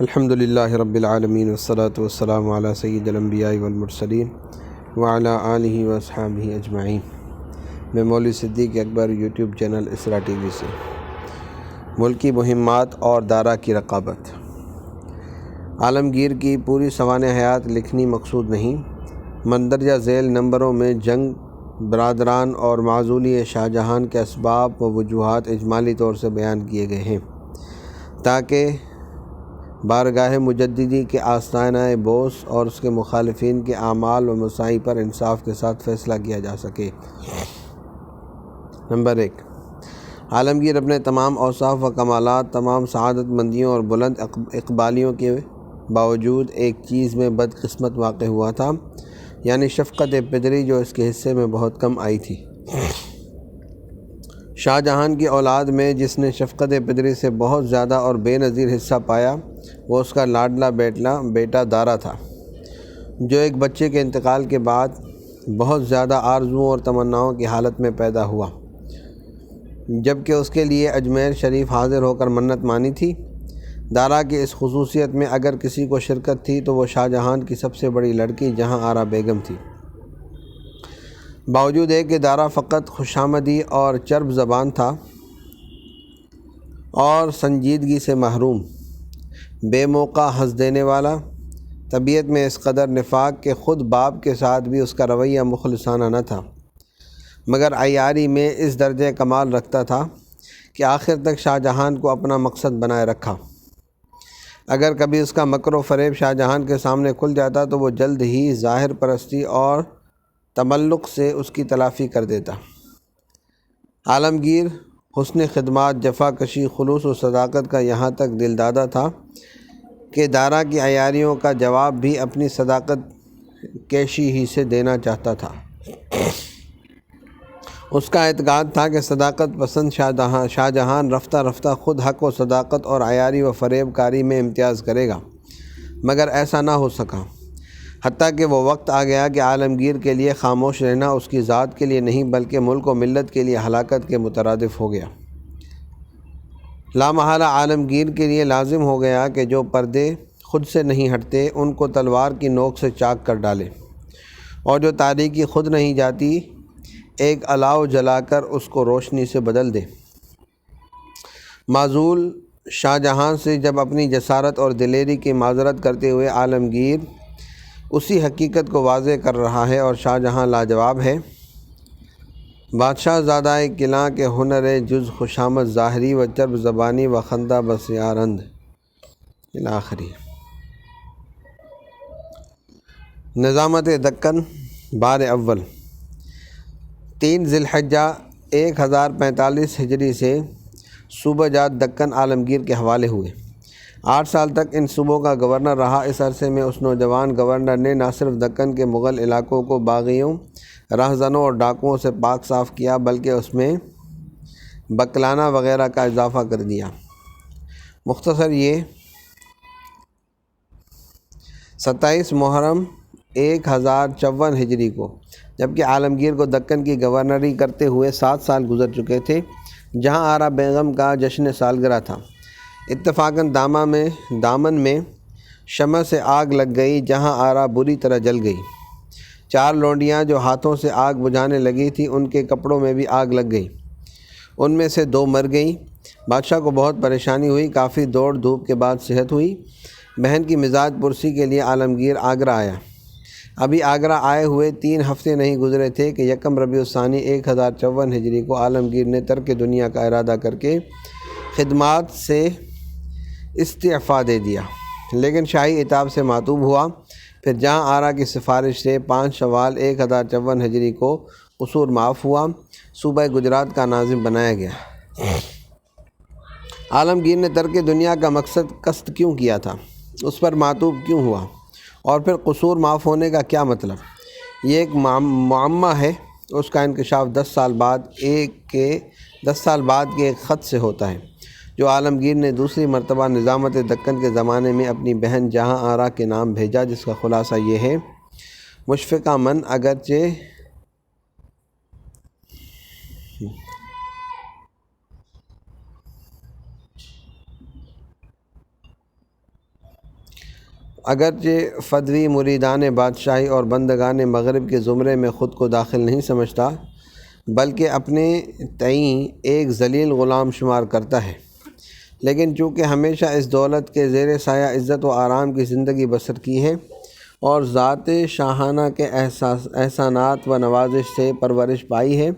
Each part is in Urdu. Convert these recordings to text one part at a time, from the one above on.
الحمدللہ رب العالمین والصلاة والسلام علی سید الانبیاء والمرسلین وعلی آلہ واصحابہ اجمعین۔ میں مولوی صدیق اکبر یوٹیوب چینل اسرا ٹی وی سے۔ ملکی مہمات اور دارا کی رقابت۔ عالمگیر کی پوری سوانح حیات لکھنی مقصود نہیں، مندرجہ ذیل نمبروں میں جنگ، برادران اور معزولی شاہ جہاں کے اسباب و وجوہات اجمالی طور سے بیان کیے گئے ہیں تاکہ بارگاہ مجددی کے آستانہ بوس اور اس کے مخالفین کے اعمال و مساعی پر انصاف کے ساتھ فیصلہ کیا جا سکے۔ نمبر 1، عالمگیر اپنے تمام اوصاف و کمالات، تمام سعادت مندیوں اور بلند اقبالیوں کے باوجود ایک چیز میں بدقسمت واقع ہوا تھا، یعنی شفقت پدری جو اس کے حصے میں بہت کم آئی تھی۔ شاہ جہاں کی اولاد میں جس نے شفقت پدری سے بہت زیادہ اور بے نظیر حصہ پایا وہ اس کا لاڈلا بیٹا دارا تھا، جو ایک بچے کے انتقال کے بعد بہت زیادہ آرزوؤں اور تمناؤں کی حالت میں پیدا ہوا، جبکہ اس کے لیے اجمیر شریف حاضر ہو کر منت مانی تھی۔ دارا کی اس خصوصیت میں اگر کسی کو شرکت تھی تو وہ شاہ جہاں کی سب سے بڑی لڑکی جہاں آرا بیگم تھی۔ باوجود ہے کہ دارا فقط خوشامدی اور چرب زبان تھا اور سنجیدگی سے محروم، بے موقع ہنس دینے والا، طبیعت میں اس قدر نفاق کہ خود باپ کے ساتھ بھی اس کا رویہ مخلصانہ نہ تھا، مگر عیاری میں اس درجہ کمال رکھتا تھا کہ آخر تک شاہ جہاں کو اپنا مقصد بنائے رکھا۔ اگر کبھی اس کا مکر و فریب شاہ جہاں کے سامنے کھل جاتا تو وہ جلد ہی ظاہر پرستی اور تملق سے اس کی تلافی کر دیتا۔ عالمگیر حسن خدمات، جفا کشی، خلوص و صداقت کا یہاں تک دل دادا تھا کہ دارا کی عیاریوں کا جواب بھی اپنی صداقت کیشی ہی سے دینا چاہتا تھا۔ اس کا اعتقاد تھا کہ صداقت پسند شاہ جہاں رفتہ رفتہ خود حق و صداقت اور عیاری و فریب کاری میں امتیاز کرے گا، مگر ایسا نہ ہو سکا، حتیٰ کہ وہ وقت آ گیا کہ عالمگیر کے لیے خاموش رہنا اس کی ذات کے لیے نہیں بلکہ ملک و ملت کے لیے ہلاکت کے مترادف ہو گیا۔ لامحالہ عالمگیر کے لیے لازم ہو گیا کہ جو پردے خود سے نہیں ہٹتے ان کو تلوار کی نوک سے چاک کر ڈالے، اور جو تاریکی خود نہیں جاتی ایک الاؤ جلا کر اس کو روشنی سے بدل دے۔ معزول شاہ جہاں سے جب اپنی جسارت اور دلیری کی معذرت کرتے ہوئے عالمگیر اسی حقیقت کو واضح کر رہا ہے اور شاہ جہاں لاجواب ہے، بادشاہ زادہ قلعہ کے ہنر جز خوشامد ظاہری و چرب زبانی و خندہ بس یارند الاخری۔ نظامت دکن بار اول 3 ذی الحجہ 1045 ہجری سے صوبہ جات دکن عالمگیر کے حوالے ہوئے۔ 8 سال تک ان صوبوں کا گورنر رہا۔ اس عرصے میں اس نوجوان گورنر نے نہ صرف دکن کے مغل علاقوں کو باغیوں، رہزنوں اور ڈاکوؤں سے پاک صاف کیا بلکہ اس میں بکلانہ وغیرہ کا اضافہ کر دیا۔ مختصر یہ 27 محرم 1054 ہجری کو، جبکہ عالمگیر کو دکن کی گورنری کرتے ہوئے 7 سال گزر چکے تھے، جہاں آرا بیگم کا جشن سالگرہ تھا۔ اتفاقاً دامن میں شمع سے آگ لگ گئی جہاں آرا بری طرح جل گئی۔ 4 لونڈیاں جو ہاتھوں سے آگ بجھانے لگی تھیں ان کے کپڑوں میں بھی آگ لگ گئی، ان میں سے 2 مر گئیں۔ بادشاہ کو بہت پریشانی ہوئی، کافی دوڑ دھوپ کے بعد صحت ہوئی۔ بہن کی مزاج پرسی کے لیے عالمگیر آگرہ آیا۔ ابھی آگرہ آئے ہوئے 3 ہفتے نہیں گزرے تھے کہ یکم ربیع الثانی 1054 ہجری کو عالمگیر نے ترک دنیا کا ارادہ کر کے خدمات سے استعفیٰ دے دیا، لیکن شاہی عتاب سے معطوب ہوا۔ پھر جہاں آرا کی سفارش سے 5 شوال 1054 ہجری کو قصور معاف ہوا، صوبہ گجرات کا ناظم بنایا گیا۔ عالمگیر نے ترک دنیا کا مقصد قصد کیوں کیا تھا، اس پر معطوب کیوں ہوا، اور پھر قصور معاف ہونے کا کیا مطلب، یہ ایک معمہ ہے۔ اس کا انکشاف 10 سال بعد کے ایک خط سے ہوتا ہے جو عالمگیر نے دوسری مرتبہ نظامت دکن کے زمانے میں اپنی بہن جہاں آرا کے نام بھیجا، جس کا خلاصہ یہ ہے: مشفقہ من اگرچہ اگرچہ فدوی مریدان بادشاہی اور بندگان مغرب کے زمرے میں خود کو داخل نہیں سمجھتا، بلکہ اپنے تئیں ایک ذلیل غلام شمار کرتا ہے، لیکن چونکہ ہمیشہ اس دولت کے زیر سایہ عزت و آرام کی زندگی بسر کی ہے اور ذات شاہانہ کے احسانات و نوازش سے پرورش پائی ہے،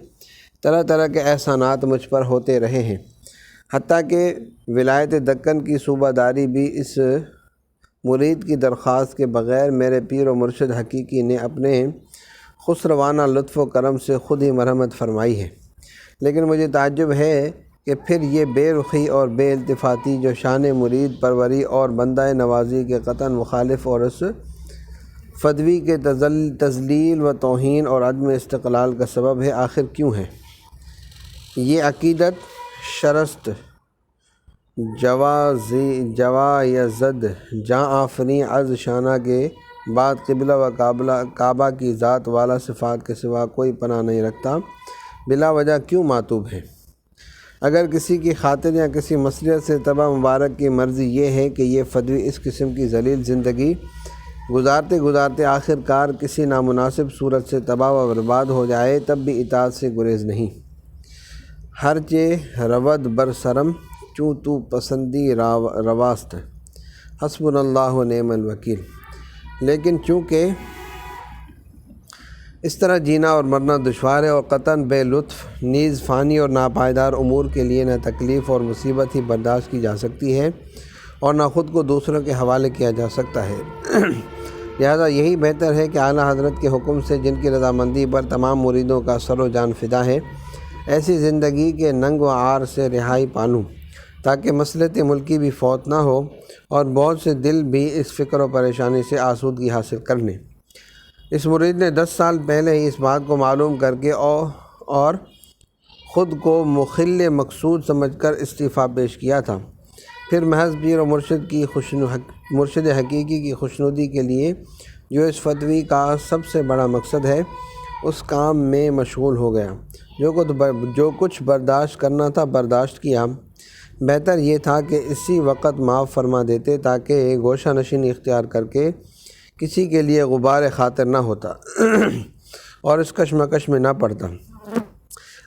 طرح طرح کے احسانات مجھ پر ہوتے رہے ہیں، حتیٰ کہ ولایت دکن کی صوبہ داری بھی اس مرید کی درخواست کے بغیر میرے پیر و مرشد حقیقی نے اپنے خسروانہ لطف و کرم سے خود ہی مرحمت فرمائی ہے۔ لیکن مجھے تعجب ہے کہ پھر یہ بے رخی اور بے التفاتی جو شان مرید پروری اور بندہ نوازی کے قطعاً مخالف اور اس فدوی کے تذلیل و توہین اور عدم استقلال کا سبب ہے، آخر کیوں ہے؟ یہ عقیدت شرست جوایزد جاں آفریں از شانہ کے بعد قبلہ و کعبہ کی ذات والا صفات کے سوا کوئی پناہ نہیں رکھتا، بلا وجہ کیوں معتوب ہے؟ اگر کسی کی خاطر یا کسی مصلحت سے تبا مبارک کی مرضی یہ ہے کہ یہ فدوی اس قسم کی ذلیل زندگی گزارتے گزارتے آخر کار کسی نامناسب صورت سے تباہ و برباد ہو جائے، تب بھی اطاعت سے گریز نہیں۔ ہرچہ رود برسرم چوں تو پسندی رواست، حسبنا اللہ و نعم الوکیل۔ لیکن چونکہ اس طرح جینا اور مرنا دشوار ہے اور قطعاً بے لطف، نیز فانی اور ناپائیدار امور کے لیے نہ تکلیف اور مصیبت ہی برداشت کی جا سکتی ہے اور نہ خود کو دوسروں کے حوالے کیا جا سکتا ہے، لہذا یہی بہتر ہے کہ اعلیٰ حضرت کے حکم سے جن کی رضامندی پر تمام مریدوں کا سر و جان فدا ہے، ایسی زندگی کے ننگ و عار سے رہائی پالوں، تاکہ مصلحت ملکی بھی فوت نہ ہو اور بہت سے دل بھی اس فکر و پریشانی سے آسودگی حاصل کر لیں۔ اس مرید نے 10 سال پہلے ہی اس بات کو معلوم کر کے اور خود کو مخل مقصود سمجھ کر استعفیٰ پیش کیا تھا، پھر محض پیر و مرشد حقیقی کی خوشنودی کے لیے جو اس فدوی کا سب سے بڑا مقصد ہے، اس کام میں مشغول ہو گیا۔ جو کچھ برداشت کرنا تھا برداشت کیا، بہتر یہ تھا کہ اسی وقت معاف فرما دیتے تاکہ گوشہ نشینی اختیار کر کے کسی کے لیے غبار خاطر نہ ہوتا اور اس کشمکش میں نہ پڑتا۔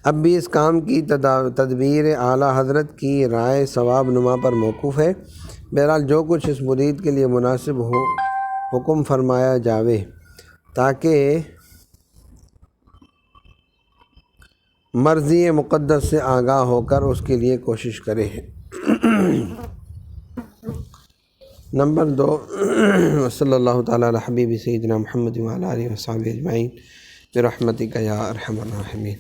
اب بھی اس کام کی تدبیر اعلیٰ حضرت کی رائے ثواب نما پر موقوف ہے۔ بہرحال جو کچھ اس مرید کے لیے مناسب ہو حکم فرمایا جاوے، تاکہ مرضی مقدس سے آگاہ ہو کر اس کے لیے کوشش کرے۔ نمبر 2، صلی اللہ تعالیٰ علی حبیب سیدنا محمد وعلی آلہ وصحبہ اجمعین برحمتک یا ارحم الراحمین۔